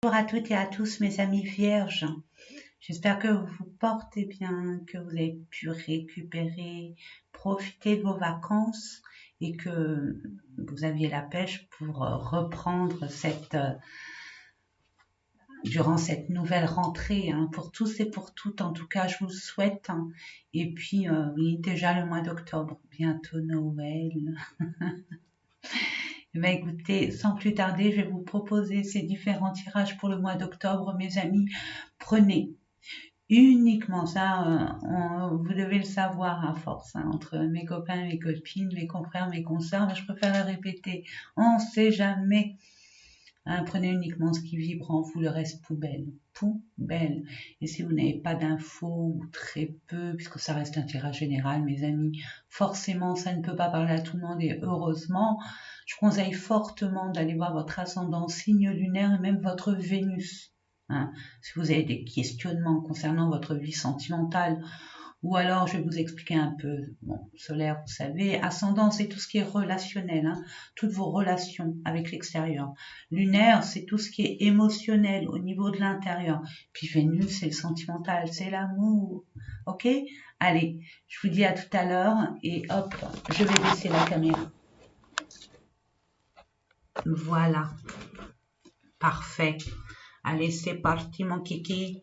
Bonjour à toutes et à tous mes amis vierges, j'espère que vous vous portez bien, que vous avez pu récupérer, profiter de vos vacances et que vous aviez la pêche pour reprendre durant cette nouvelle rentrée, pour tous et pour toutes, en tout cas je vous le souhaite. Et puis oui, déjà le mois d'octobre, bientôt Noël. Ben écoutez, sans plus tarder, je vais vous proposer ces différents tirages pour le mois d'octobre, mes amis. Prenez uniquement ça, vous devez le savoir à force, entre mes copains, mes copines, mes confrères, mes consoeurs, mais je préfère le répéter. On ne sait jamais. Prenez uniquement ce qui vibre en vous, le reste poubelle. Poubelle. Et si vous n'avez pas d'infos, ou très peu, puisque ça reste un tirage général, mes amis, forcément, ça ne peut pas parler à tout le monde, et heureusement, je conseille fortement d'aller voir votre ascendant, signe lunaire, et même votre Vénus. Si vous avez des questionnements concernant votre vie sentimentale, ou alors, je vais vous expliquer un peu, solaire, vous savez, ascendant, c'est tout ce qui est relationnel, toutes vos relations avec l'extérieur. Lunaire, c'est tout ce qui est émotionnel au niveau de l'intérieur. Puis Vénus, c'est le sentimental, c'est l'amour. Ok? Allez, je vous dis à tout à l'heure et hop, je vais baisser la caméra. Voilà. Parfait. Allez, c'est parti, mon kiki.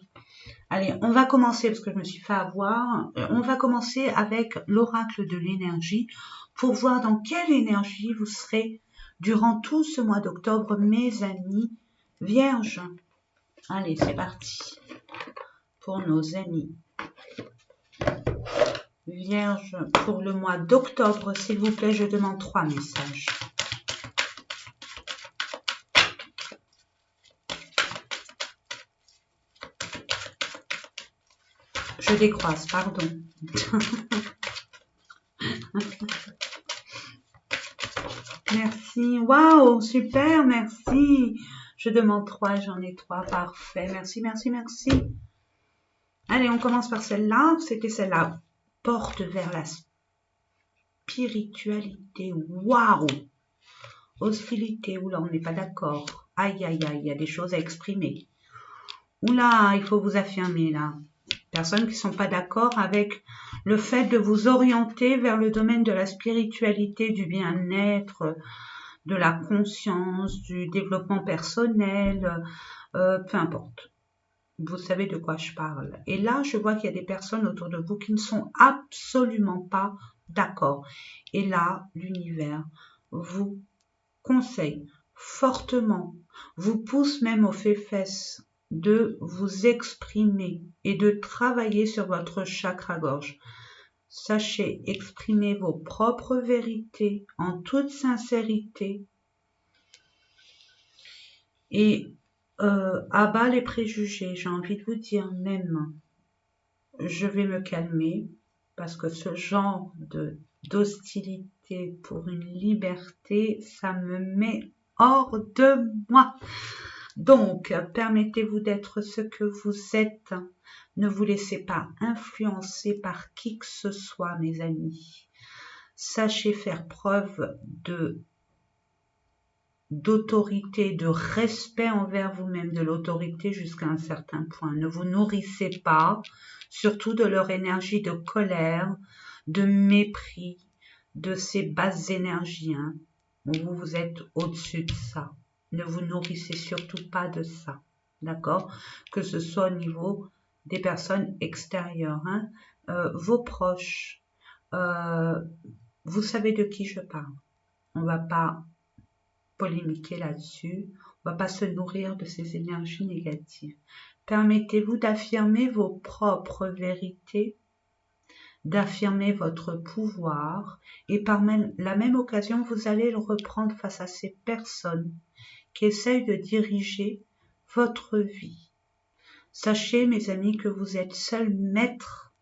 Allez, on va commencer, parce que je me suis fait avoir, on va commencer avec l'oracle de l'énergie pour voir dans quelle énergie vous serez durant tout ce mois d'octobre, mes amis vierges. Allez, c'est parti pour nos amis vierges pour le mois d'octobre. S'il vous plaît, je demande 3 messages. Je décroise, pardon. Merci. Waouh, super, merci. Je demande 3, j'en ai 3, parfait. Merci, merci, merci. Allez, on commence par celle-là. C'était celle-là. Porte vers la spiritualité. Waouh. Hostilité. Oula, on n'est pas d'accord. Aïe, aïe, aïe, il y a des choses à exprimer. Oula, il faut vous affirmer là. Personnes qui ne sont pas d'accord avec le fait de vous orienter vers le domaine de la spiritualité, du bien-être, de la conscience, du développement personnel, peu importe. Vous savez de quoi je parle. Et là, je vois qu'il y a des personnes autour de vous qui ne sont absolument pas d'accord. Et là, l'univers vous conseille fortement, vous pousse même aux fesses de vous exprimer et de travailler sur votre chakra-gorge. Sachez exprimer vos propres vérités en toute sincérité et à bas les préjugés. J'ai envie de vous dire même, je vais me calmer parce que ce genre d'hostilité pour une liberté, ça me met hors de moi. Donc, permettez-vous d'être ce que vous êtes. Ne vous laissez pas influencer par qui que ce soit, mes amis. Sachez faire preuve d'autorité, de respect envers vous-même, de l'autorité jusqu'à un certain point. Ne vous nourrissez pas, surtout de leur énergie de colère, de mépris, de ces basses énergies. Vous êtes au-dessus de ça. Ne vous nourrissez surtout pas de ça, d'accord? Que ce soit au niveau des personnes extérieures, vos proches, vous savez de qui je parle. On ne va pas polémiquer là-dessus, on ne va pas se nourrir de ces énergies négatives. Permettez-vous d'affirmer vos propres vérités, d'affirmer votre pouvoir, et par la même occasion, vous allez le reprendre face à ces personnes qui essayent de diriger votre vie. Sachez, mes amis, que vous êtes seul maître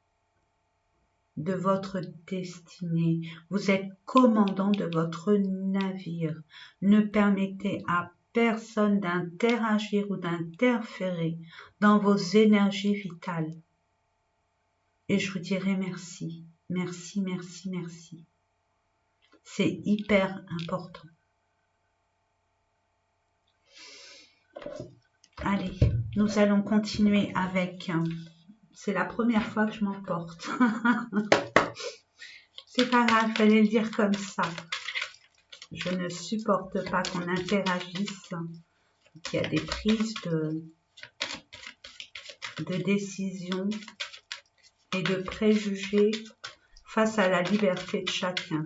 de votre destinée. Vous êtes commandant de votre navire. Ne permettez à personne d'interagir ou d'interférer dans vos énergies vitales. Et je vous dirai merci, merci, merci, merci. C'est hyper important. Allez, nous allons continuer avec... C'est la première fois que je m'emporte. C'est pas grave, fallait le dire comme ça. Je ne supporte pas qu'on interagisse, qu'il y a des prises de décision et de préjugés face à la liberté de chacun.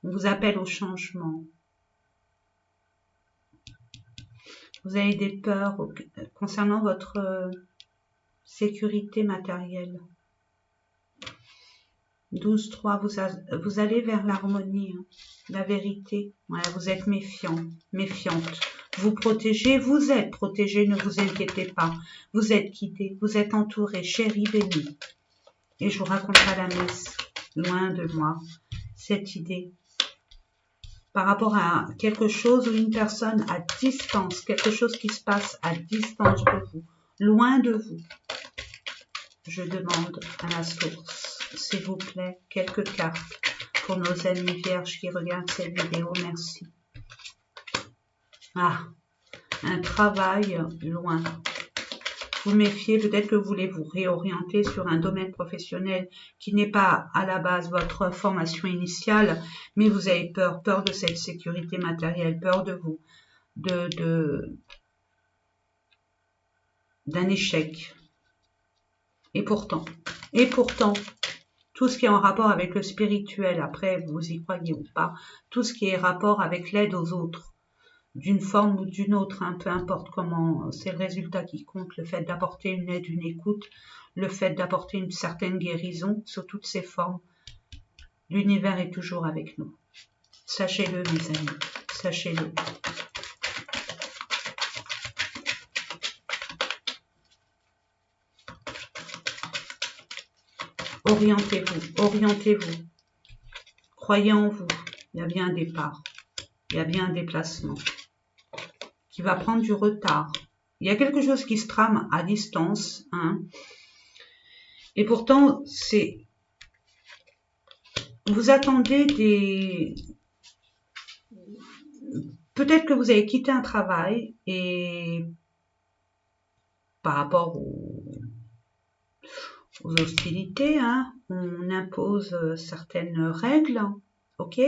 On vous appelle au changement. Vous avez des peurs concernant votre sécurité matérielle. 12-3, vous allez vers l'harmonie, hein, la vérité. Voilà, vous êtes méfiant, méfiante. Vous protégez, vous êtes protégé, ne vous inquiétez pas. Vous êtes guidé, vous êtes entouré, chéri, béni. Et je vous raconte pas la messe, loin de moi, cette idée. Par rapport à quelque chose ou une personne à distance, quelque chose qui se passe à distance de vous, loin de vous. Je demande à la source, s'il vous plaît, quelques cartes pour nos amis vierges qui regardent cette vidéo. Merci. Ah, un travail loin. Vous méfiez, peut-être que vous voulez vous réorienter sur un domaine professionnel qui n'est pas à la base votre formation initiale, mais vous avez peur de cette sécurité matérielle, peur de vous, d'un échec. Et pourtant, tout ce qui est en rapport avec le spirituel, après vous y croyez ou pas, tout ce qui est rapport avec l'aide aux autres, d'une forme ou d'une autre, hein, peu importe comment, c'est le résultat qui compte, le fait d'apporter une aide, une écoute, le fait d'apporter une certaine guérison sous toutes ses formes. L'univers est toujours avec nous. Sachez-le, mes amis, sachez-le. Orientez-vous, orientez-vous. Croyez en vous. Il y a bien un départ. Il y a bien un déplacement qui va prendre du retard. Il y a quelque chose qui se trame à distance, hein. Et pourtant, c'est... Vous attendez des... Peut-être que vous avez quitté un travail et par rapport aux hostilités, hein, on impose certaines règles, ok,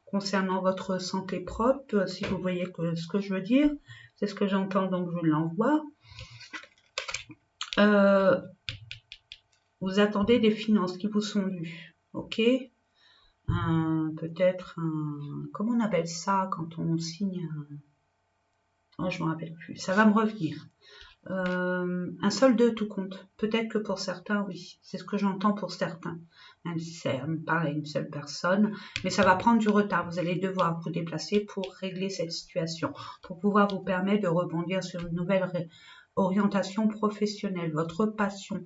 concernant votre santé propre, si vous voyez ce que je veux dire, c'est ce que j'entends, donc je l'envoie. Vous attendez des finances qui vous sont dues, ok, peut-être un... Comment on appelle ça quand on signe un... Oh, je ne me rappelle plus, ça va me revenir. Un solde tout compte. Peut-être que pour certains, oui. C'est ce que j'entends pour certains. Même si c'est pareil, une seule personne. Mais ça va prendre du retard. Vous allez devoir vous déplacer pour régler cette situation. Pour pouvoir vous permettre de rebondir sur une nouvelle orientation professionnelle. Votre passion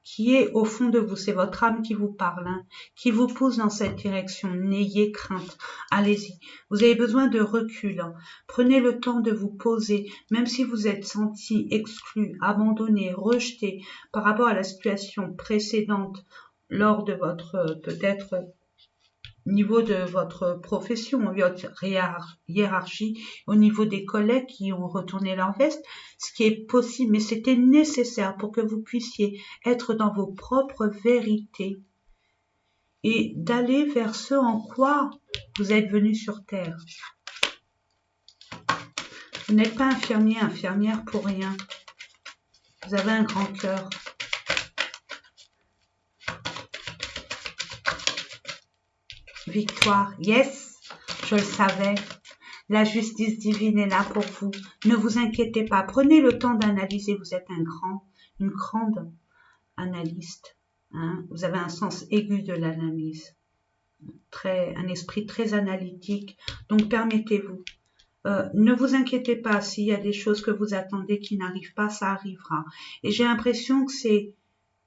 qui est au fond de vous. C'est votre âme qui vous parle, hein, qui vous pousse dans cette direction. N'ayez crainte. Allez-y. Vous avez besoin de recul. Hein. Prenez le temps de vous poser, même si vous êtes senti exclu, abandonné, rejeté par rapport à la situation précédente lors de votre peut-être niveau de votre profession, votre hiérarchie, au niveau des collègues qui ont retourné leur veste, ce qui est possible, mais c'était nécessaire pour que vous puissiez être dans vos propres vérités et d'aller vers ce en quoi vous êtes venu sur Terre. Vous n'êtes pas infirmier, infirmière pour rien. Vous avez un grand cœur. Victoire, yes, je le savais. La justice divine est là pour vous. Ne vous inquiétez pas. Prenez le temps d'analyser. Vous êtes une grande analyste. Hein. Vous avez un sens aigu de l'analyse. Un esprit très analytique. Donc, permettez-vous. Ne vous inquiétez pas s'il y a des choses que vous attendez qui n'arrivent pas, ça arrivera. Et j'ai l'impression que c'est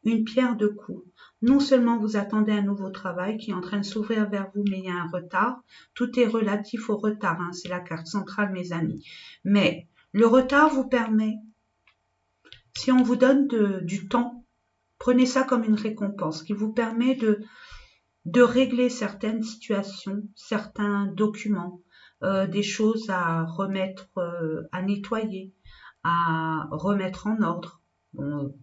une pierre deux coups. Non seulement vous attendez un nouveau travail qui est en train de s'ouvrir vers vous, mais il y a un retard. Tout est relatif au retard, hein, c'est la carte centrale, mes amis. Mais le retard vous permet, si on vous donne du temps, prenez ça comme une récompense qui vous permet de régler certaines situations, certains documents, des choses à remettre, à nettoyer, à remettre en ordre. Bon,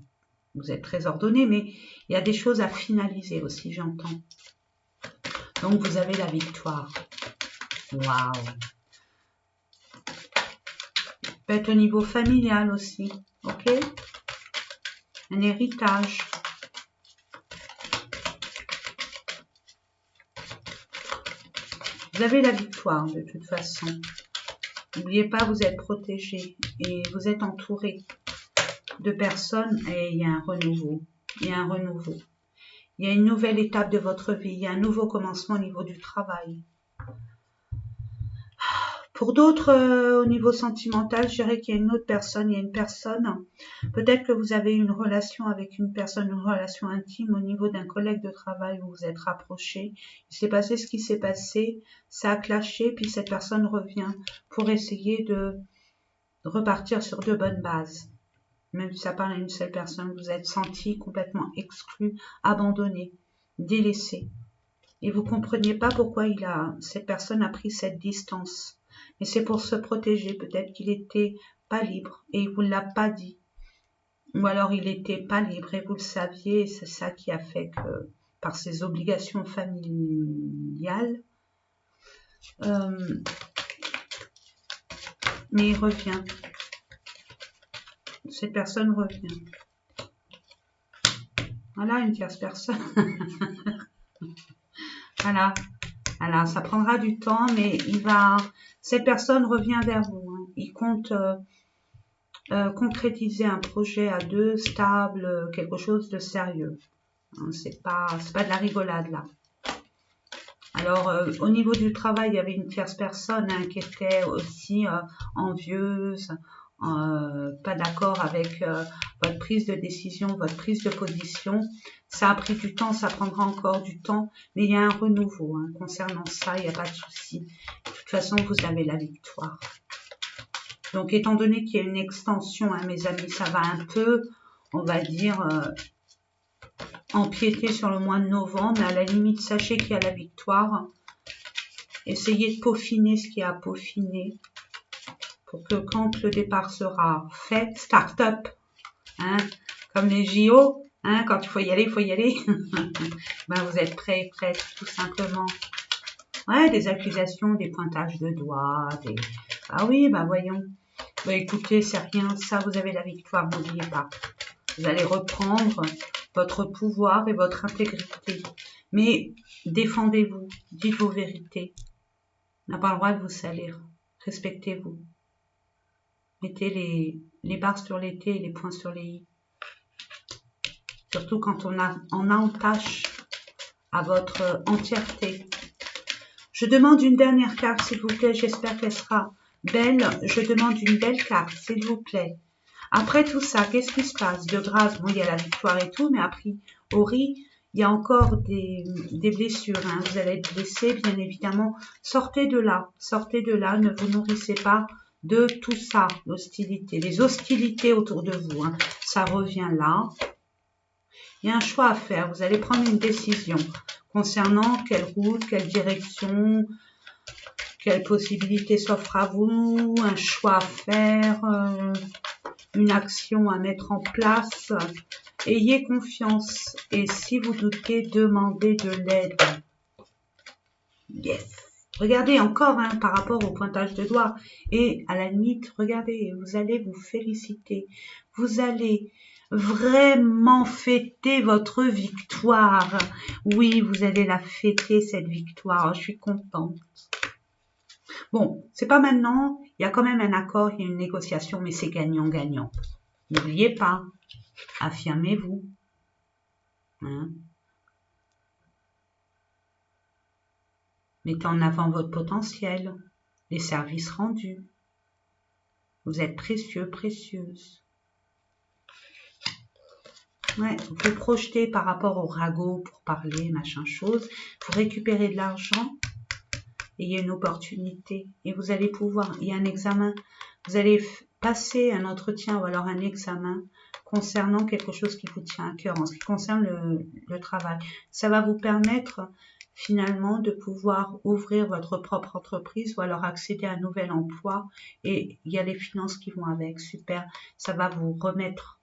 vous êtes très ordonné, mais il y a des choses à finaliser aussi, j'entends. Donc, vous avez la victoire. Waouh! Peut être au niveau familial aussi, ok? Un héritage. Vous avez la victoire de toute façon. N'oubliez pas, vous êtes protégé et vous êtes entouré de personnes et il y a un renouveau. Il y a un renouveau. Il y a une nouvelle étape de votre vie. Il y a un nouveau commencement au niveau du travail. Pour d'autres, au niveau sentimental, je dirais qu'il y a une autre personne. Il y a une personne, peut-être que vous avez une relation avec une personne, une relation intime au niveau d'un collègue de travail où vous êtes rapprochés. Il s'est passé ce qui s'est passé, ça a clashé, puis cette personne revient pour essayer de repartir sur de bonnes bases. Même si ça parle à une seule personne, vous êtes senti complètement exclu, abandonné, délaissé. Et vous ne compreniez pas pourquoi cette personne a pris cette distance. Mais c'est pour se protéger. Peut-être qu'il n'était pas libre et il ne vous l'a pas dit. Ou alors il n'était pas libre et vous le saviez. Et c'est ça qui a fait que, par ses obligations familiales, mais il revient. Cette personne revient. Voilà, une tierce personne. Voilà. Alors, ça prendra du temps, mais cette personne revient vers vous. Hein. Il compte concrétiser un projet à deux, stable, quelque chose de sérieux. Hein, c'est pas de la rigolade là. Alors, au niveau du travail, il y avait une tierce personne hein, qui était aussi envieuse, pas d'accord avec votre prise de décision, votre prise de position. Ça a pris du temps, ça prendra encore du temps, mais il y a un renouveau. Hein. Concernant ça, il n'y a pas de souci. De toute façon, vous avez la victoire. Donc, étant donné qu'il y a une extension, hein, mes amis, ça va un peu, on va dire, empiéter sur le mois de novembre. Mais à la limite, sachez qu'il y a la victoire. Essayez de peaufiner ce qu'il y a à peaufiner pour que quand le départ sera fait, start up, hein, comme les JO, hein, quand il faut y aller, il faut y aller. Ben, vous êtes prêts, prêtes, tout simplement. Ouais, des accusations, des pointages de doigts, ah oui, ben voyons. Ben, écoutez, c'est rien, ça, vous avez la victoire, n'oubliez pas. Vous allez reprendre votre pouvoir et votre intégrité. Mais défendez-vous, dites vos vérités. On n'a pas le droit de vous salir. Respectez-vous. Mettez les barres sur les T et les points sur les I. Surtout quand on entache à votre entièreté. Je demande une dernière carte, s'il vous plaît. J'espère qu'elle sera belle. Je demande une belle carte, s'il vous plaît. Après tout ça, qu'est-ce qui se passe? De grâce, bon, il y a la victoire et tout, mais a priori, il y a encore des blessures. Hein. Vous allez être blessé, bien évidemment. Sortez de là, ne vous nourrissez pas de tout ça, l'hostilité. Les hostilités autour de vous, hein. Ça revient là. Il y a un choix à faire. Vous allez prendre une décision concernant quelle route, quelle direction, quelle possibilité s'offre à vous, un choix à faire, une action à mettre en place. Ayez confiance et si vous doutez, demandez de l'aide. Yes. Regardez encore hein, par rapport au pointage de doigts et à la limite, regardez, vous allez vous féliciter. Vous allez vraiment fêter votre victoire. Oui, vous allez la fêter cette victoire. Je suis contente. Bon, c'est pas maintenant. Il y a quand même un accord, il y a une négociation, mais c'est gagnant-gagnant. N'oubliez pas, affirmez-vous. Hein? Mettez en avant votre potentiel, les services rendus. Vous êtes précieux, précieuse. Ouais, vous projetez par rapport au ragot pour parler, machin chose. Vous récupérez de l'argent et il y a une opportunité. Et vous allez pouvoir, il y a un examen. Vous allez passer un entretien ou alors un examen concernant quelque chose qui vous tient à cœur en ce qui concerne le travail. Ça va vous permettre finalement de pouvoir ouvrir votre propre entreprise ou alors accéder à un nouvel emploi et il y a les finances qui vont avec. Super, ça va vous remettre,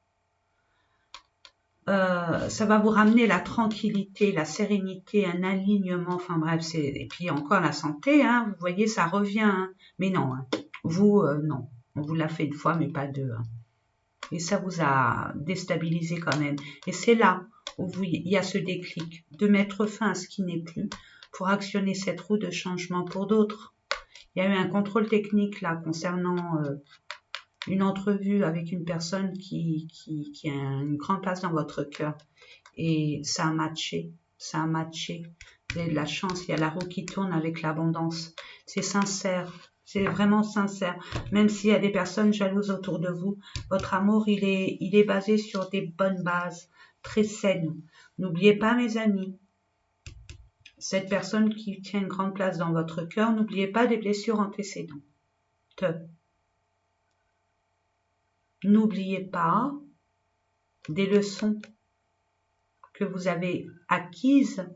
ça va vous ramener la tranquillité, la sérénité, un alignement, enfin bref, et puis encore la santé, hein, vous voyez, ça revient, hein. Mais non, hein, vous, non, on vous l'a fait une fois, mais pas deux, hein. Et ça vous a déstabilisé quand même. Et c'est là où il y a ce déclic de mettre fin à ce qui n'est plus pour actionner cette roue de changement pour d'autres. Il y a eu un contrôle technique là concernant une entrevue avec une personne qui a une grande place dans votre cœur. Et ça a matché, ça a matché. Vous avez de la chance, il y a la roue qui tourne avec l'abondance. C'est sincère. C'est vraiment sincère. Même s'il y a des personnes jalouses autour de vous, votre amour, il est basé sur des bonnes bases, très saines. N'oubliez pas, mes amis, cette personne qui tient une grande place dans votre cœur, n'oubliez pas des blessures antécédentes. N'oubliez pas des leçons que vous avez acquises,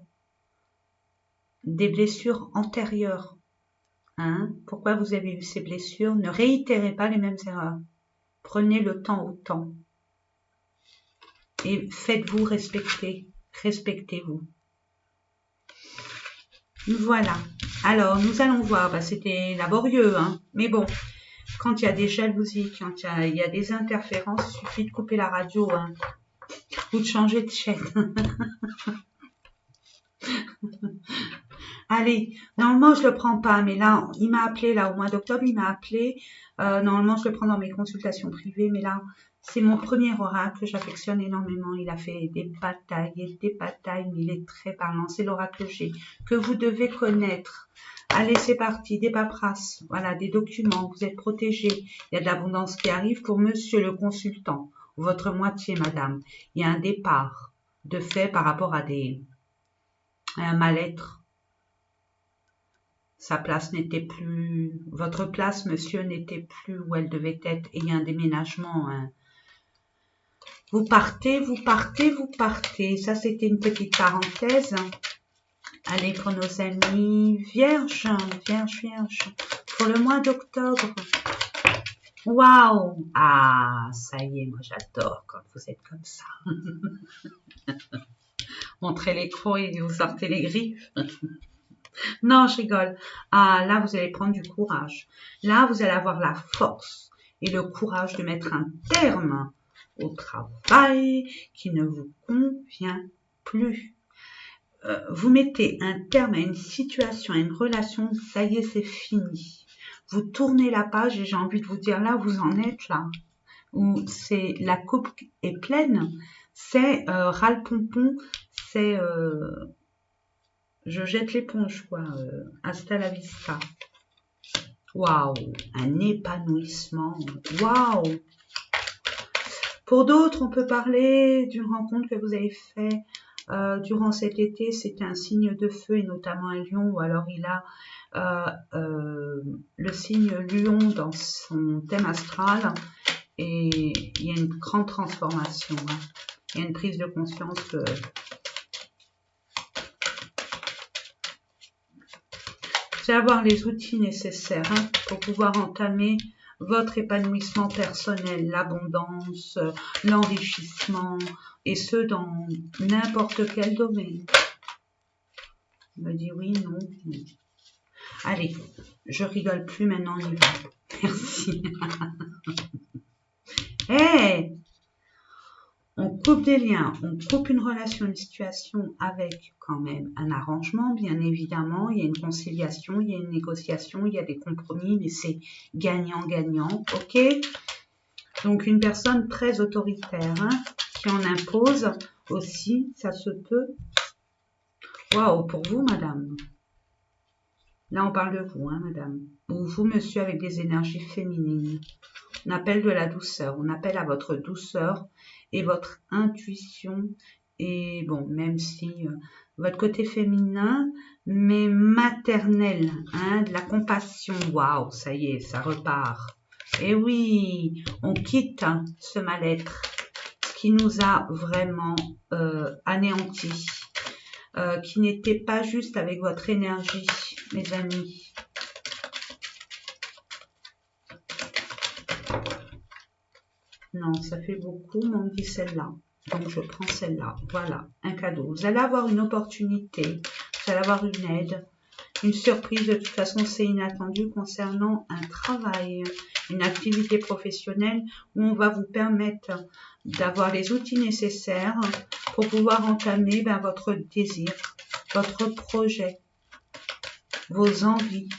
des blessures antérieures. Hein? Pourquoi vous avez eu ces blessures? Ne réitérez pas les mêmes erreurs. Prenez le temps au temps. Et faites-vous respecter. Respectez-vous. Voilà. Alors, nous allons voir. Bah, c'était laborieux, hein. Mais bon, quand il y a des jalousies, quand il y a des interférences, il suffit de couper la radio, hein, ou de changer de chaîne. Allez, normalement je le prends pas, mais là, il m'a appelé, là, au mois d'octobre, il m'a appelé. Normalement, je le prends dans mes consultations privées, mais là, c'est mon premier oracle que j'affectionne énormément. Il a fait des batailles, mais il est très parlant. C'est l'oracle G que vous devez connaître. Allez, c'est parti, des paperasses, voilà, des documents, vous êtes protégés. Il y a de l'abondance qui arrive pour monsieur le consultant, votre moitié, madame. Il y a un départ de fait par rapport à un mal-être. Sa place n'était plus, votre place, monsieur, n'était plus où elle devait être. Et il y a un déménagement. Hein. Vous partez, vous partez, vous partez. Ça, c'était une petite parenthèse. Allez, pour nos amis vierges, vierges. Pour le mois d'octobre. Waouh! Ah, ça y est, moi j'adore quand vous êtes comme ça. Montrez les crocs et vous sortez les griffes. Non, je rigole. Ah, là, vous allez prendre du courage. Là, vous allez avoir la force et le courage de mettre un terme au travail qui ne vous convient plus. Vous mettez un terme à une situation, à une relation, ça y est, c'est fini. Vous tournez la page et j'ai envie de vous dire là, vous en êtes là, où c'est la coupe est pleine, c'est ras-le-pompon, c'est je jette l'éponge, quoi. Hasta la vista. Waouh, un épanouissement. Waouh. Pour d'autres, on peut parler d'une rencontre que vous avez faite durant cet été. C'était un signe de feu et notamment un lion, ou alors il a le signe lion dans son thème astral et il y a une grande transformation. Hein. Il y a une prise de conscience que vous allez avoir les outils nécessaires hein, pour pouvoir entamer votre épanouissement personnel, l'abondance, l'enrichissement, et ce, dans n'importe quel domaine. On me dit oui, non, non. Allez, je rigole plus maintenant, on y va. Merci. Hey, on coupe des liens, on coupe une relation, une situation avec quand même un arrangement, bien évidemment. Il y a une conciliation, il y a une négociation, il y a des compromis, mais c'est gagnant-gagnant, ok? Donc, une personne très autoritaire, hein, qui en impose aussi, ça se peut. Waouh, pour vous, madame. Là, on parle de vous, hein, madame. Ou vous, monsieur, avec des énergies féminines. On appelle de la douceur. On appelle à votre douceur et votre intuition. Et bon, même si votre côté féminin, mais maternel, hein, de la compassion. Waouh, ça y est, ça repart. Et oui, on quitte hein, ce mal-être qui nous a vraiment anéantis. qui n'était pas juste avec votre énergie, mes amis. Non, ça fait beaucoup, mais on me dit celle-là. Donc, je prends celle-là. Voilà, un cadeau. Vous allez avoir une opportunité, vous allez avoir une aide, une surprise. De toute façon, c'est inattendu concernant un travail, une activité professionnelle où on va vous permettre d'avoir les outils nécessaires pour pouvoir entamer votre désir, votre projet, vos envies.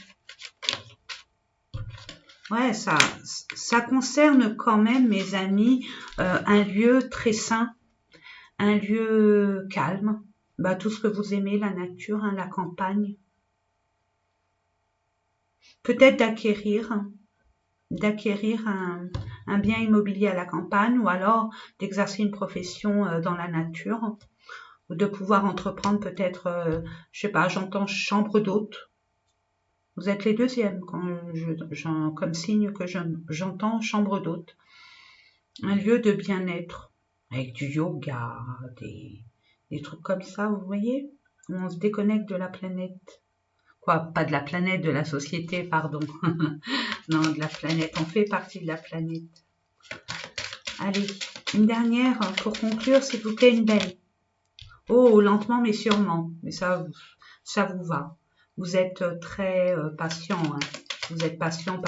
Ouais, ça concerne quand même, mes amis, un lieu très sain, un lieu calme, tout ce que vous aimez, la nature, la campagne. Peut-être d'acquérir un bien immobilier à la campagne, ou alors d'exercer une profession dans la nature, ou de pouvoir entreprendre peut-être, je sais pas, j'entends chambre d'hôte. Vous êtes les deuxièmes comme signe que j'entends chambre d'hôte. Un lieu de bien-être, avec du yoga, des trucs comme ça, vous voyez, où on se déconnecte de la planète. Quoi, pas de la planète, de la société, pardon. Non, de la planète, on fait partie de la planète. Allez, une dernière pour conclure, s'il vous plaît, une belle. Oh, lentement mais sûrement, mais ça vous va. Vous êtes très patient, hein. Vous êtes patiente.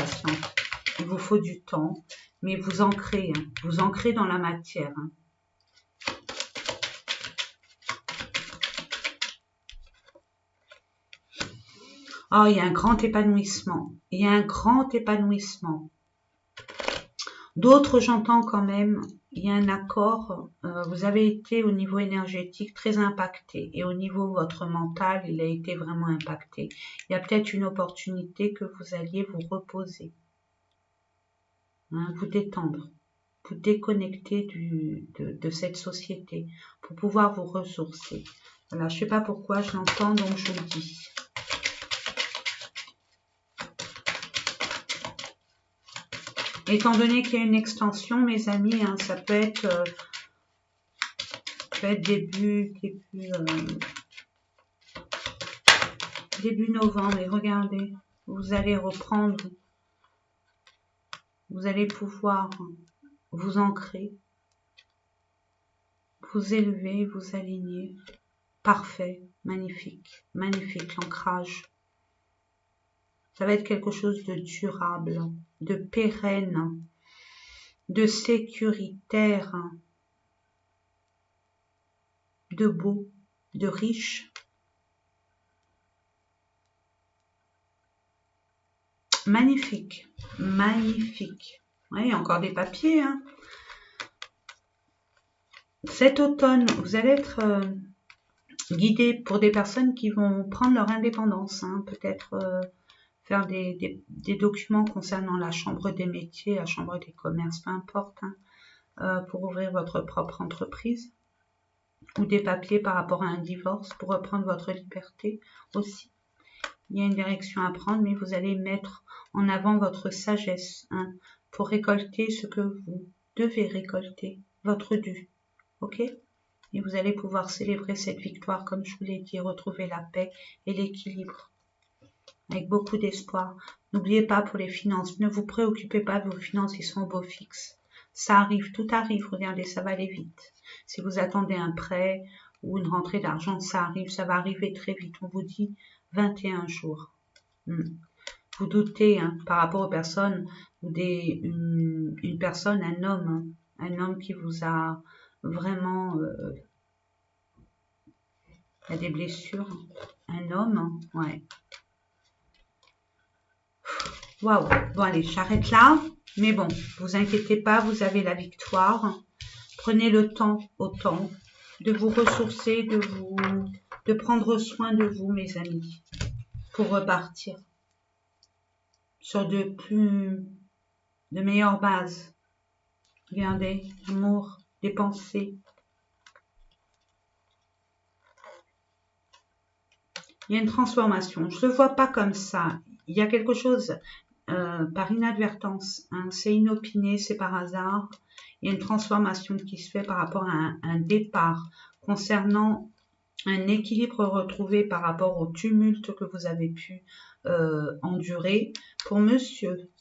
Il vous faut du temps, mais vous ancrez dans la matière. Hein. Oh, il y a un grand épanouissement. D'autres, j'entends quand même, il y a un accord. Vous avez été au niveau énergétique très impacté, et au niveau de votre mental, il a été vraiment impacté. Il y a peut-être une opportunité que vous alliez vous reposer, hein, vous détendre, vous déconnecter de cette société pour pouvoir vous ressourcer. Voilà, je ne sais pas pourquoi je l'entends, donc je vous le dis. Étant donné qu'il y a une extension, mes amis, hein, ça peut être début novembre. Et regardez, vous allez reprendre, vous allez pouvoir vous ancrer, vous élever, vous aligner. Parfait, magnifique, l'ancrage. Ça va être quelque chose de durable, de pérenne, de sécuritaire, de beau, de riche. Magnifique. Oui, encore des papiers. Hein. Cet automne, vous allez être guidé pour des personnes qui vont prendre leur indépendance. Hein. Peut-être faire des documents concernant la chambre des métiers, la chambre des commerces, peu importe, hein, pour ouvrir votre propre entreprise. Ou des papiers par rapport à un divorce pour reprendre votre liberté aussi. Il y a une direction à prendre, mais vous allez mettre en avant votre sagesse, hein, pour récolter ce que vous devez récolter, votre dû. Ok? Et vous allez pouvoir célébrer cette victoire, comme je vous l'ai dit, retrouver la paix et l'équilibre. Avec beaucoup d'espoir. N'oubliez pas pour les finances, ne vous préoccupez pas de vos finances, ils sont au beau fixe. Ça arrive, tout arrive, regardez, ça va aller vite. Si vous attendez un prêt ou une rentrée d'argent, ça arrive, ça va arriver très vite. On vous dit 21 jours. Vous doutez, hein, par rapport aux personnes, ou une personne, un homme, hein, un homme qui vous a vraiment... il y a des blessures. Un homme, ouais. Waouh. Bon, allez, j'arrête là. Mais bon, vous inquiétez pas, vous avez la victoire. Prenez le temps autant de vous ressourcer, de prendre soin de vous, mes amis, pour repartir sur de meilleures bases. Regardez, amour, des pensées. Il y a une transformation. Je ne le vois pas comme ça. Il y a quelque chose par inadvertance. Hein, c'est inopiné, c'est par hasard. Il y a une transformation qui se fait par rapport à un départ concernant un équilibre retrouvé par rapport au tumulte que vous avez pu endurer. Pour monsieur,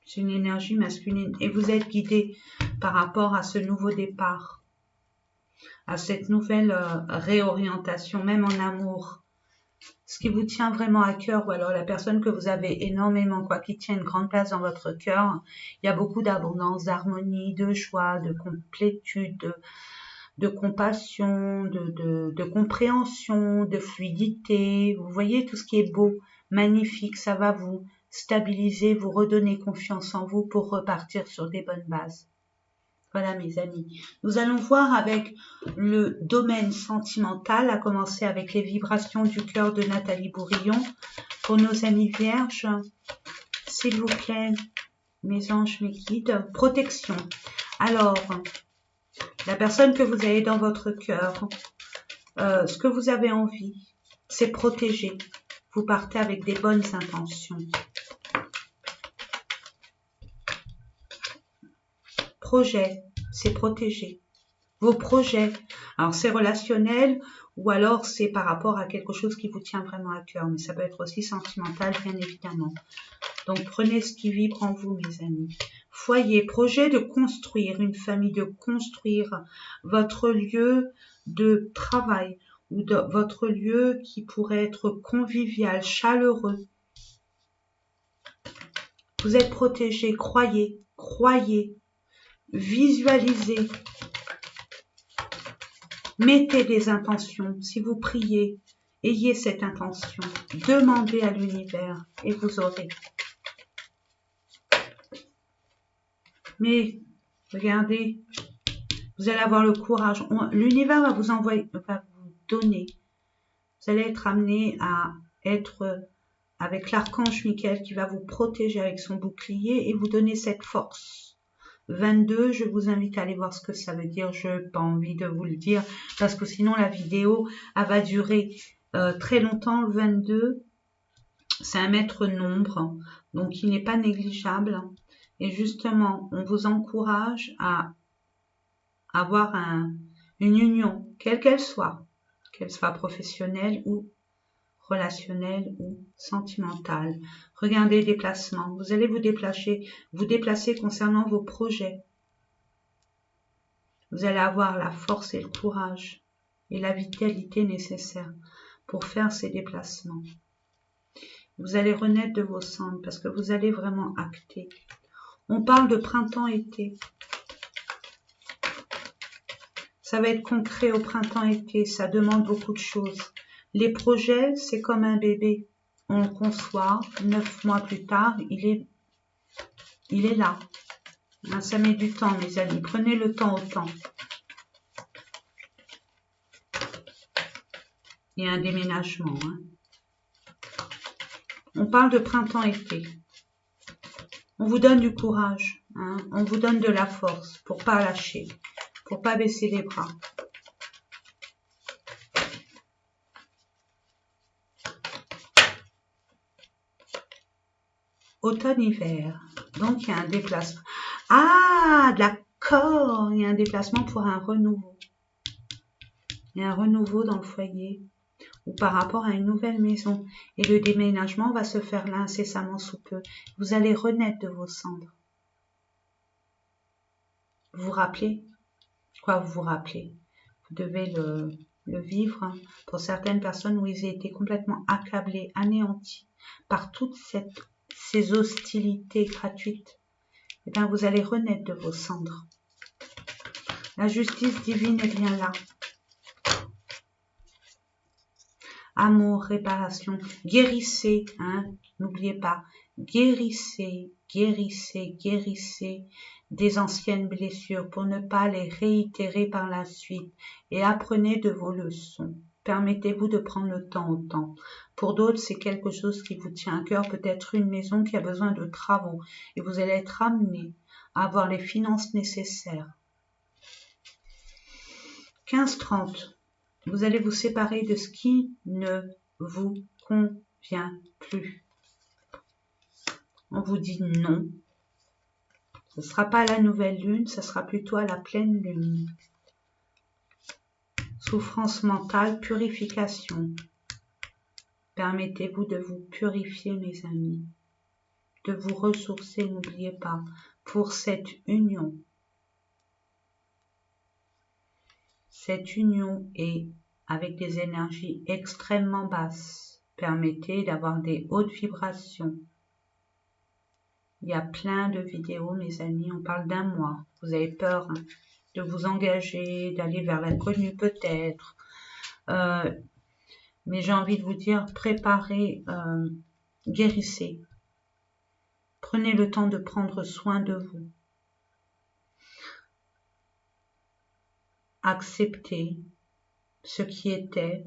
c'est une énergie masculine et vous êtes guidé par rapport à ce nouveau départ, à cette nouvelle réorientation, même en amour. Ce qui vous tient vraiment à cœur, ou alors la personne que vous avez énormément, qui tient une grande place dans votre cœur, il y a beaucoup d'abondance, d'harmonie, de joie, de complétude, de compassion, de compréhension, de fluidité. Vous voyez tout ce qui est beau, magnifique, ça va vous stabiliser, vous redonner confiance en vous pour repartir sur des bonnes bases. Voilà mes amis. Nous allons voir avec le domaine sentimental, à commencer avec les vibrations du cœur de Nathalie Bourillon. Pour nos amis vierges, s'il vous plaît, mes anges, mes guides, protection. Alors, la personne que vous avez dans votre cœur, ce que vous avez envie, c'est protéger. Vous partez avec des bonnes intentions. Projet, c'est protéger. Vos projets, alors c'est relationnel ou alors c'est par rapport à quelque chose qui vous tient vraiment à cœur, mais ça peut être aussi sentimental, bien évidemment. Donc prenez ce qui vibre en vous, mes amis. Foyer, projet de construire une famille, de construire votre lieu de travail ou de votre lieu qui pourrait être convivial, chaleureux. Vous êtes protégé, croyez, croyez, visualisez. Mettez des intentions. Si vous priez, ayez cette intention. Demandez à l'univers et vous aurez. Mais regardez, vous allez avoir le courage. L'univers va vous envoyer, va vous donner. Vous allez être amené à être avec l'archange Michael qui va vous protéger avec son bouclier et vous donner cette force. 22, je vous invite à aller voir ce que ça veut dire. Je n'ai pas envie de vous le dire parce que sinon la vidéo elle va durer très longtemps. Le 22, c'est un maître nombre, donc il n'est pas négligeable. Et justement, on vous encourage à avoir une union, quelle qu'elle soit professionnelle ou relationnelle ou sentimentale. Regardez les déplacements. Vous allez vous déplacer concernant vos projets. Vous allez avoir la force et le courage et la vitalité nécessaire pour faire ces déplacements. Vous allez renaître de vos cendres parce que vous allez vraiment acter. On parle de printemps-été. Ça va être concret au printemps-été. Ça demande beaucoup de choses. Les projets, c'est comme un bébé. On le conçoit. 9 mois plus tard, il est là. Hein, ça met du temps, mes amis. Prenez le temps au temps. Il y a un déménagement. Hein. On parle de printemps-été. On vous donne du courage. Hein. On vous donne de la force pour pas lâcher, pour pas baisser les bras. Automne-hiver. Donc, il y a un déplacement. Ah, d'accord. Il y a un déplacement pour un renouveau. Il y a un renouveau dans le foyer ou par rapport à une nouvelle maison. Et le déménagement va se faire là incessamment sous peu. Vous allez renaître de vos cendres. Vous vous rappelez? Quoi vous vous rappelez? Vous devez le vivre. Hein. Pour certaines personnes où ils ont été complètement accablés, anéantis par toutes ces hostilités gratuites, eh bien, vous allez renaître de vos cendres. La justice divine est bien là. Amour, réparation, guérissez, hein, n'oubliez pas, guérissez, guérissez, guérissez des anciennes blessures pour ne pas les réitérer par la suite et apprenez de vos leçons. Permettez-vous de prendre le temps au temps. Pour d'autres, c'est quelque chose qui vous tient à cœur, peut-être une maison qui a besoin de travaux et vous allez être amené à avoir les finances nécessaires. 15-30. Vous allez vous séparer de ce qui ne vous convient plus. On vous dit non. Ce ne sera pas à la nouvelle lune, ce sera plutôt à la pleine lune. Souffrance mentale, purification. Permettez-vous de vous purifier, mes amis, de vous ressourcer, n'oubliez pas, pour cette union. Cette union est avec des énergies extrêmement basses. Permettez d'avoir des hautes vibrations. Il y a plein de vidéos, mes amis, on parle d'un mois. Vous avez peur hein, de vous engager, d'aller vers l'inconnu peut-être. Mais j'ai envie de vous dire, préparez, guérissez. Prenez le temps de prendre soin de vous. Acceptez ce qui était.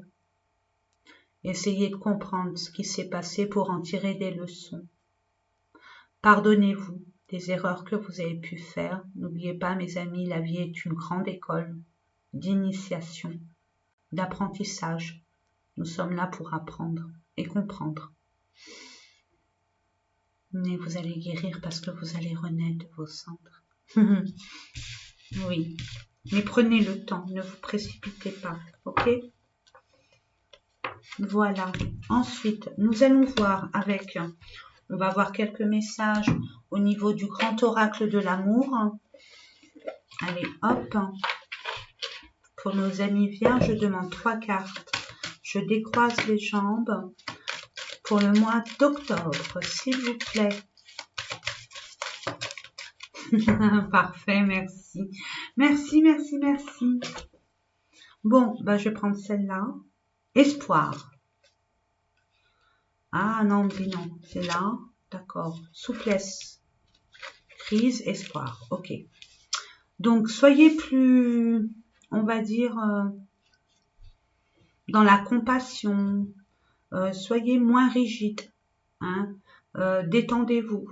Essayez de comprendre ce qui s'est passé pour en tirer des leçons. Pardonnez-vous des erreurs que vous avez pu faire. N'oubliez pas, mes amis, la vie est une grande école d'initiation, d'apprentissage. Nous sommes là pour apprendre et comprendre. Mais vous allez guérir parce que vous allez renaître de vos cendres. Oui, mais prenez le temps, ne vous précipitez pas, ok? Voilà. Ensuite, nous allons voir avec, on va voir quelques messages au niveau du grand oracle de l'amour. Allez, hop. Pour nos amis vierges, je demande 3 cartes. Je décroise les jambes pour le mois d'octobre, s'il vous plaît. Parfait, merci. Merci, merci, merci. Bon, bah, je vais prendre celle-là. Espoir. Ah non, mais non, c'est là. D'accord. Souplesse. Crise, espoir. Ok. Donc, soyez plus, on va dire, dans la compassion. Soyez moins rigide. Hein. Détendez-vous.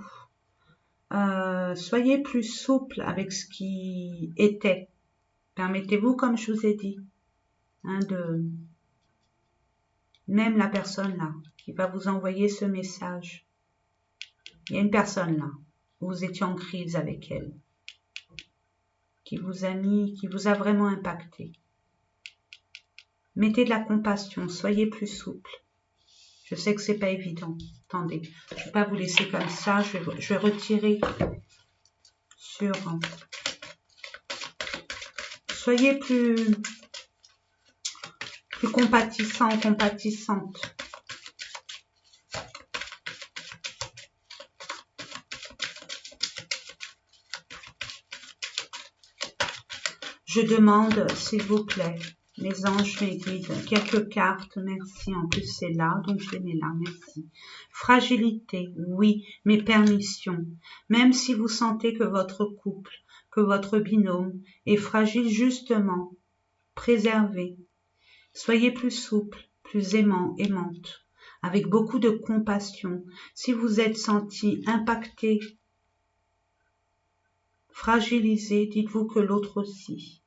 Soyez plus souple avec ce qui était. Permettez-vous, comme je vous ai dit, hein, de même la personne là qui va vous envoyer ce message. Il y a une personne là où vous étiez en crise avec elle, qui vous a mis, qui vous a vraiment impacté. Mettez de la compassion, soyez plus souple. Je sais que c'est pas évident. Attendez, je ne vais pas vous laisser comme ça. Je vais retirer sur. Soyez plus compatissant, compatissante. Je demande, s'il vous plaît, mes anges, mes guides, quelques cartes, merci. En plus, c'est là, donc je les mets là, merci. Fragilité, oui, mais permission. Même si vous sentez que votre couple, que votre binôme est fragile, justement, préservez. Soyez plus souple, plus aimant, aimante, avec beaucoup de compassion. Si vous êtes senti impacté, fragilisé, dites-vous que l'autre aussi.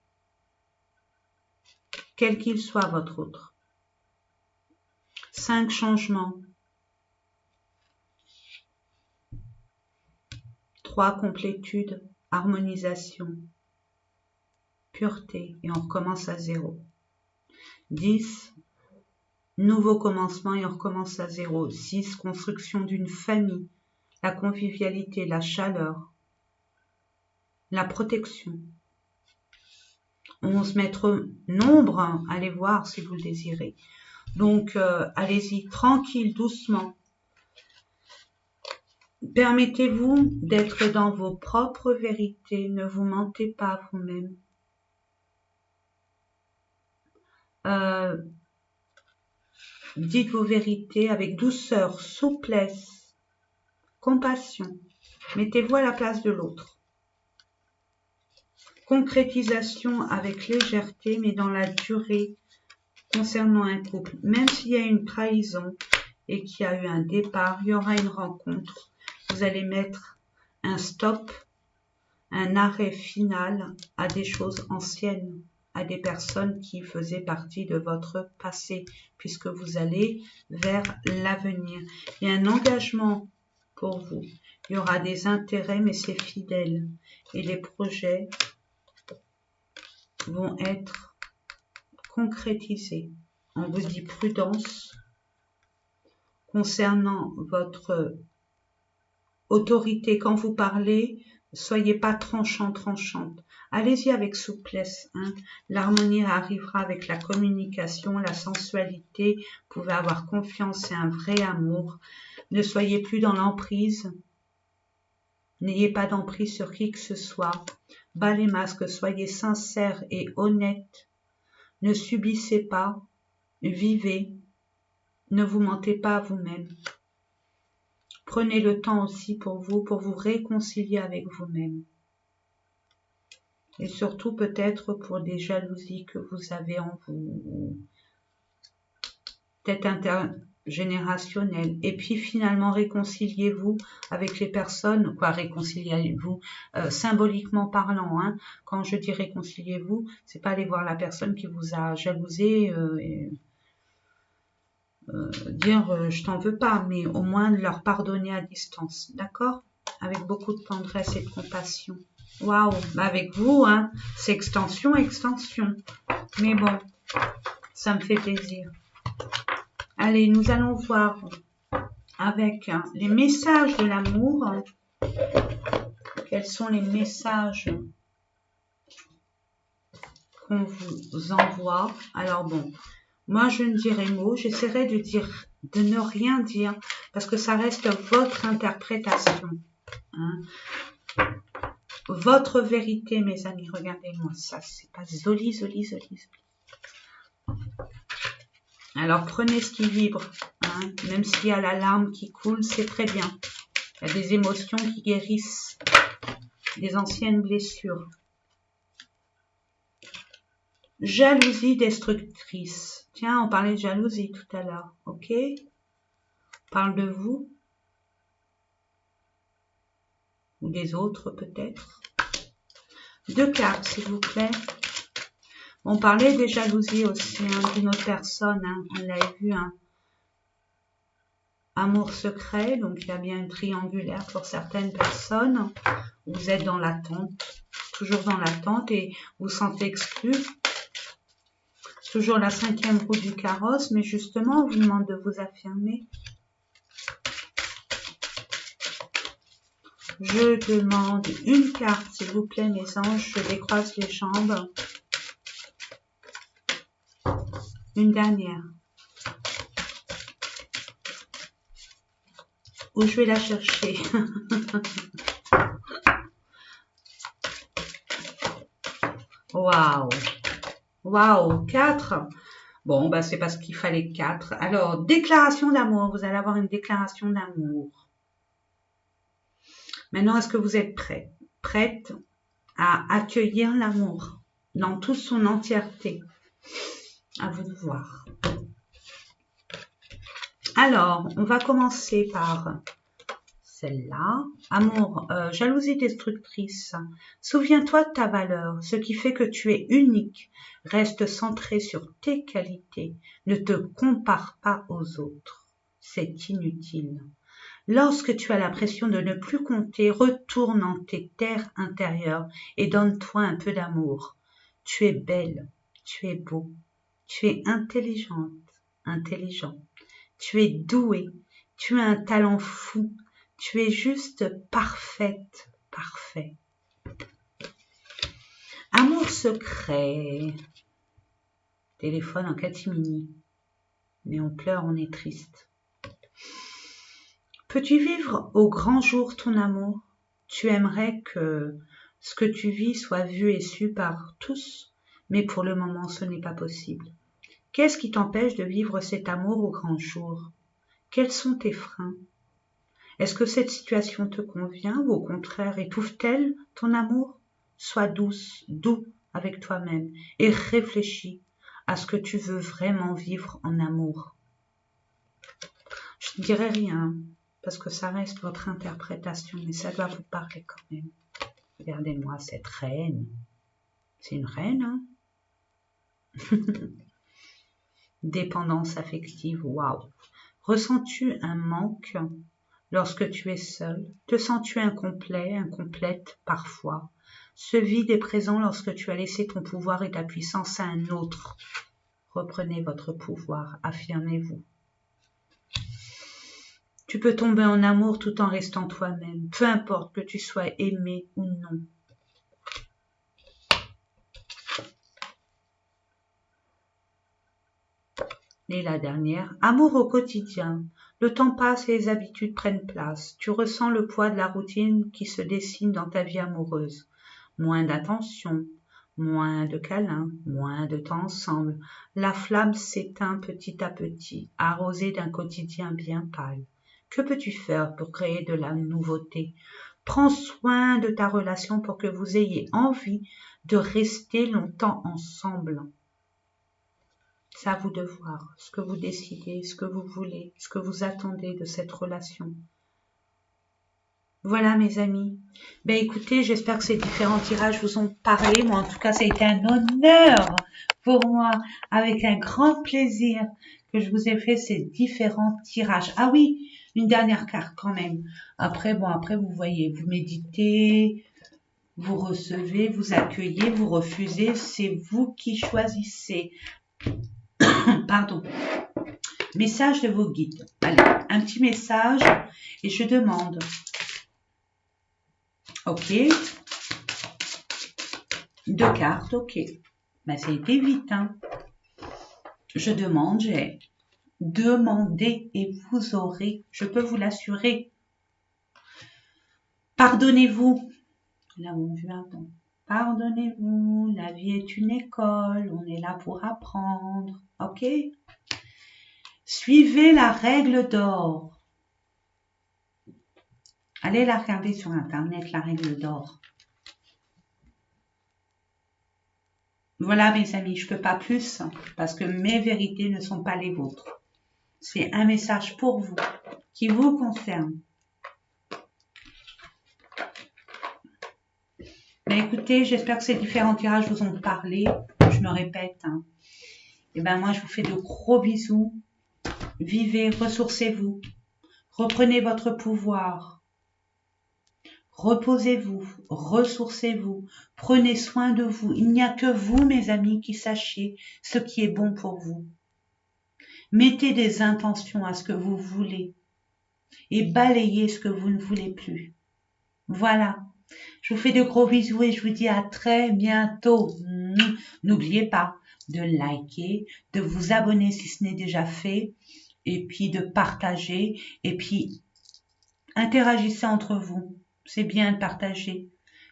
Quel qu'il soit votre autre. 5 changements. 3 complétude, harmonisation, pureté, et on recommence à 0. 10, nouveau commencement et on recommence à 0. 6, construction d'une famille, la convivialité, la chaleur, la protection. 11, maître nombre, allez voir si vous le désirez. Donc, allez-y, tranquille, doucement. Permettez-vous d'être dans vos propres vérités, ne vous mentez pas vous-même. Dites vos vérités avec douceur, souplesse, compassion. Mettez-vous à la place de l'autre. Concrétisation avec légèreté, mais dans la durée concernant un couple. Même s'il y a une trahison et qu'il y a eu un départ, il y aura une rencontre. Vous allez mettre un stop, un arrêt final à des choses anciennes, à des personnes qui faisaient partie de votre passé, puisque vous allez vers l'avenir. Il y a un engagement pour vous. Il y aura des intérêts, mais c'est fidèle. Et les projets vont être concrétiser. On vous dit prudence concernant votre autorité. Quand vous parlez, soyez pas tranchante. Allez-y avec souplesse. Hein. L'harmonie arrivera avec la communication, la sensualité. Vous pouvez avoir confiance et un vrai amour. Ne soyez plus dans l'emprise. N'ayez pas d'emprise sur qui que ce soit. Bas les masques, soyez sincères et honnêtes. Ne subissez pas. Vivez. Ne vous mentez pas à vous-même. Prenez le temps aussi pour vous réconcilier avec vous-même. Et surtout peut-être pour des jalousies que vous avez en vous, peut-être intergénérationnelles. Et puis finalement réconciliez-vous avec les personnes, réconciliez-vous symboliquement parlant. Hein. Quand je dis réconciliez-vous, c'est pas aller voir la personne qui vous a jalousé dire je t'en veux pas, mais au moins leur pardonner à distance, d'accord? Avec beaucoup de tendresse et de compassion. Waouh, avec vous, hein, c'est extension. Mais bon, ça me fait plaisir. Allez, nous allons voir avec les messages de l'amour. Quels sont les messages qu'on vous envoie? Alors bon, moi je ne dirai mot, j'essaierai de ne rien dire, parce que ça reste votre interprétation. Hein. Votre vérité, mes amis, regardez-moi ça, c'est pas joli. Alors prenez ce qui vibre, hein. Même s'il y a la larme qui coule, c'est très bien. Il y a des émotions qui guérissent des anciennes blessures. Jalousie destructrice. Tiens, on parlait de jalousie tout à l'heure, ok? On parle de vous ou des autres peut-être. 2 cartes, s'il vous plaît. On parlait des jalousies aussi, hein, d'une autre personne, hein, on l'avait vu, hein. Amour secret, donc il y a bien une triangulaire pour certaines personnes. Vous êtes dans l'attente, toujours dans l'attente et vous sentez exclu. Toujours la 5e roue du carrosse, mais justement, on vous demande de vous affirmer. Je demande une carte, s'il vous plaît, mes anges. Je décroise les jambes. Une dernière. Où je vais la chercher. Waouh. Waouh, 4. Bon, bah, c'est parce qu'il fallait 4. Alors, déclaration d'amour. Vous allez avoir une déclaration d'amour. Maintenant, est-ce que vous êtes prête à accueillir l'amour dans toute son entièreté? À vous de voir. Alors, on va commencer par celle-là. Amour, jalousie destructrice. Souviens-toi de ta valeur, ce qui fait que tu es unique. Reste centré sur tes qualités. Ne te compare pas aux autres. C'est inutile. Lorsque tu as l'impression de ne plus compter, retourne en tes terres intérieures et donne-toi un peu d'amour. Tu es belle, tu es beau, tu es intelligente, intelligent, tu es doué, tu as un talent fou, tu es juste parfaite, parfait. Amour secret. Téléphone en catimini. Mais on pleure, on est triste. Peux-tu vivre au grand jour ton amour? Tu aimerais que ce que tu vis soit vu et su par tous, mais pour le moment ce n'est pas possible. Qu'est-ce qui t'empêche de vivre cet amour au grand jour? Quels sont tes freins? Est-ce que cette situation te convient ou au contraire étouffe-t-elle ton amour? Sois doux avec toi-même et réfléchis à ce que tu veux vraiment vivre en amour. Je ne dirai rien, parce que ça reste votre interprétation, mais ça doit vous parler quand même. Regardez-moi cette reine. C'est une reine, hein? Dépendance affective, waouh. Ressens-tu un manque lorsque tu es seul? Te sens-tu incomplet, incomplète parfois? Ce vide est présent lorsque tu as laissé ton pouvoir et ta puissance à un autre. Reprenez votre pouvoir, affirmez-vous. Tu peux tomber en amour tout en restant toi-même, peu importe que tu sois aimé ou non. Et la dernière, amour au quotidien. Le temps passe et les habitudes prennent place. Tu ressens le poids de la routine qui se dessine dans ta vie amoureuse. Moins d'attention, moins de câlins, moins de temps ensemble. La flamme s'éteint petit à petit, arrosée d'un quotidien bien pâle. Que peux-tu faire pour créer de la nouveauté? Prends soin de ta relation pour que vous ayez envie de rester longtemps ensemble. C'est à vous de voir ce que vous décidez, ce que vous voulez, ce que vous attendez de cette relation. Voilà mes amis. Ben écoutez, j'espère que ces différents tirages vous ont parlé. Moi en tout cas, ça a été un honneur pour moi, avec un grand plaisir que je vous ai fait ces différents tirages. Ah oui, une dernière carte quand même. Après, vous voyez, vous méditez, vous recevez, vous accueillez, vous refusez. C'est vous qui choisissez. Pardon. Message de vos guides. Allez, un petit message et je demande. Ok. 2 cartes, ok. Ben, ça a été vite, hein. Je demande, j'ai demandé et vous aurez, je peux vous l'assurer. Pardonnez-vous. Là, on vient. Pardonnez-vous, la vie est une école, on est là pour apprendre. Ok. Suivez la règle d'or. Allez la regarder sur Internet, la règle d'or. Voilà mes amis, je ne peux pas plus parce que mes vérités ne sont pas les vôtres. C'est un message pour vous, qui vous concerne. Mais écoutez, j'espère que ces différents tirages vous ont parlé. Je me répète. Hein. Et ben moi, je vous fais de gros bisous. Vivez, ressourcez-vous. Reprenez votre pouvoir. Reposez-vous, ressourcez-vous, prenez soin de vous. Il n'y a que vous, mes amis, qui sachiez ce qui est bon pour vous. Mettez des intentions à ce que vous voulez et balayez ce que vous ne voulez plus. Voilà. Je vous fais de gros bisous et je vous dis à très bientôt. N'oubliez pas de liker, de vous abonner si ce n'est déjà fait, et puis de partager, et puis interagissez entre vous. C'est bien de partager.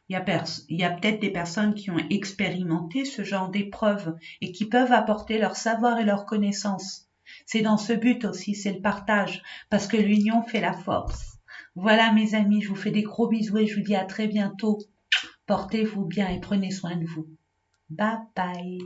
Il y a peut-être des personnes qui ont expérimenté ce genre d'épreuves et qui peuvent apporter leur savoir et leur connaissance. C'est dans ce but aussi, c'est le partage, parce que l'union fait la force. Voilà mes amis, je vous fais des gros bisous et je vous dis à très bientôt. Portez-vous bien et prenez soin de vous. Bye bye.